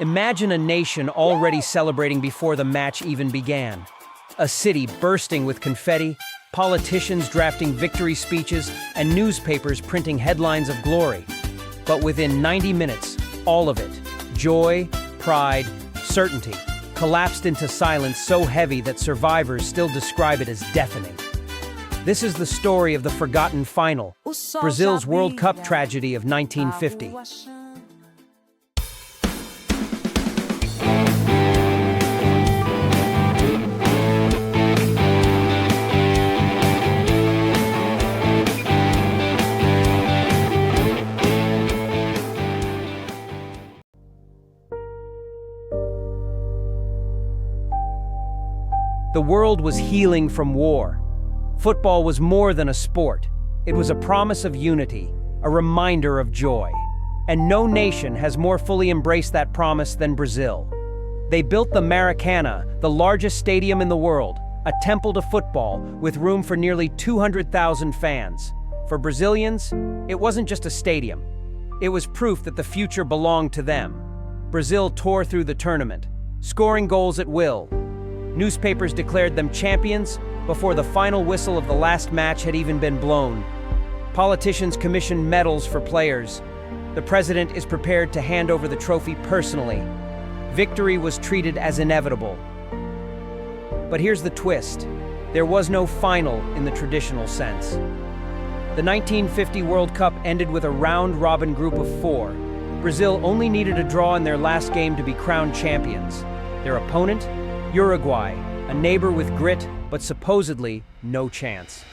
Imagine a nation already celebrating before the match even began. A city bursting with confetti, politicians drafting victory speeches, and newspapers printing headlines of glory. But within 90 minutes, all of it, joy, pride, certainty, collapsed into silence so heavy that survivors still describe it as deafening. This is the story of the forgotten final, Brazil's World Cup tragedy of 1950. The world was healing from war. Football was more than a sport. It was a promise of unity, a reminder of joy. And no nation has more fully embraced that promise than Brazil. They built the Maracanã, the largest stadium in the world, a temple to football with room for nearly 200,000 fans. For Brazilians, it wasn't just a stadium. It was proof that the future belonged to them. Brazil tore through the tournament, scoring goals at will. Newspapers declared them champions before the final whistle of the last match had even been blown. Politicians commissioned medals for players. The president is prepared to hand over the trophy personally. Victory was treated as inevitable. But here's the twist. There was no final in the traditional sense. The 1950 World Cup ended with a round-robin group of 4. Brazil only needed a draw in their last game to be crowned champions. Their opponent? Uruguay, a neighbor with grit, but supposedly no chance.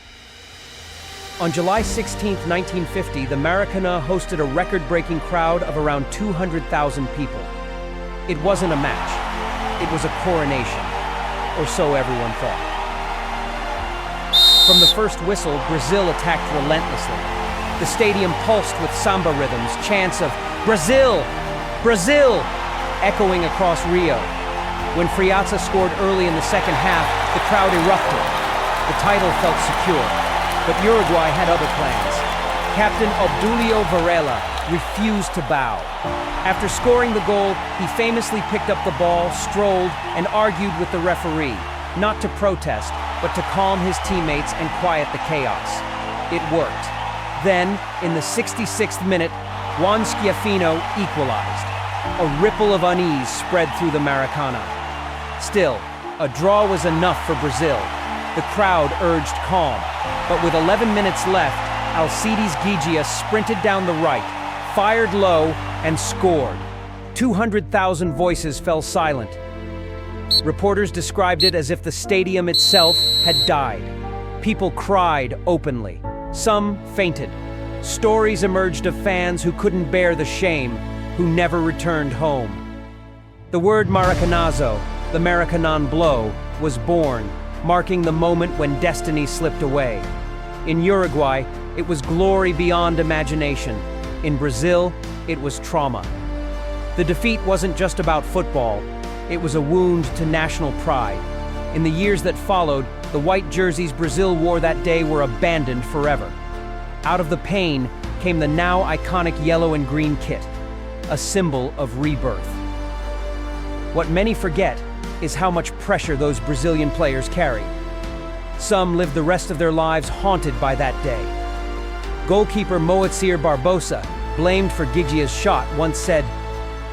On July 16, 1950, the Maracanã hosted a record-breaking crowd of around 200,000 people. It wasn't a match. It was a coronation, or so everyone thought. From the first whistle, Brazil attacked relentlessly. The stadium pulsed with samba rhythms, chants of "Brazil! Brazil!" echoing across Rio. When Friaza scored early in the second half, the crowd erupted. The title felt secure, but Uruguay had other plans. Captain Obdulio Varela refused to bow. After scoring the goal, he famously picked up the ball, strolled, and argued with the referee, not to protest, but to calm his teammates and quiet the chaos. It worked. Then, in the 66th minute, Juan Schiaffino equalized. A ripple of unease spread through the Maracanã. Still, a draw was enough for Brazil. The crowd urged calm, but with 11 minutes left, Alcides Ghiggia sprinted down the right, fired low, and scored. 200,000 voices fell silent. Reporters described it as if the stadium itself had died. People cried openly. Some fainted. Stories emerged of fans who couldn't bear the shame, who never returned home. The word Maracanazo, the Maracanã blow, was born, marking the moment when destiny slipped away. In Uruguay, it was glory beyond imagination. In Brazil, it was trauma. The defeat wasn't just about football. It was a wound to national pride. In the years that followed, the white jerseys Brazil wore that day were abandoned forever. Out of the pain came the now iconic yellow and green kit, a symbol of rebirth. What many forget is how much pressure those Brazilian players carried. Some lived the rest of their lives haunted by that day. Goalkeeper Moacir Barbosa, blamed for Ghiggia's shot, once said,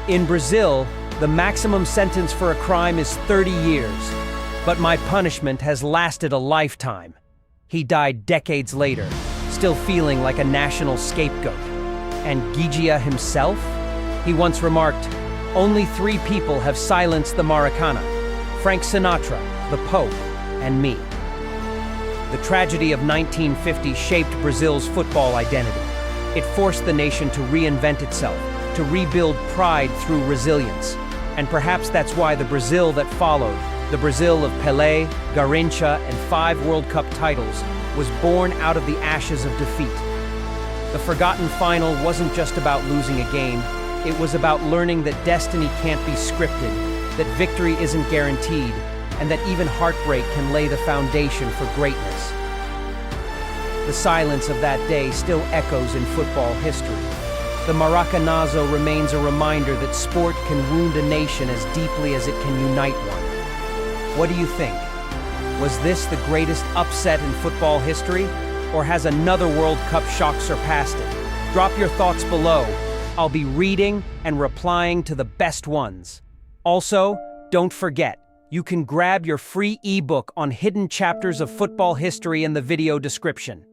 "In Brazil, the maximum sentence for a crime is 30 years, but my punishment has lasted a lifetime." He died decades later, still feeling like a national scapegoat. And Ghiggia himself? He once remarked, "Only 3 people have silenced the Maracanã: Frank Sinatra, the Pope, and me." The tragedy of 1950 shaped Brazil's football identity. It forced the nation to reinvent itself, to rebuild pride through resilience. And perhaps that's why the Brazil that followed, the Brazil of Pelé, Garrincha, and 5 World Cup titles, was born out of the ashes of defeat. The forgotten final wasn't just about losing a game. It was about learning that destiny can't be scripted, that victory isn't guaranteed, and that even heartbreak can lay the foundation for greatness. The silence of that day still echoes in football history. the Maracanazo remains a reminder that sport can wound a nation as deeply as it can unite one. What do you think? Was this the greatest upset in football history? Or has another World Cup shock surpassed it? Drop your thoughts below. I'll be reading and replying to the best ones. Also, don't forget, you can grab your free ebook on hidden chapters of football history in the video description.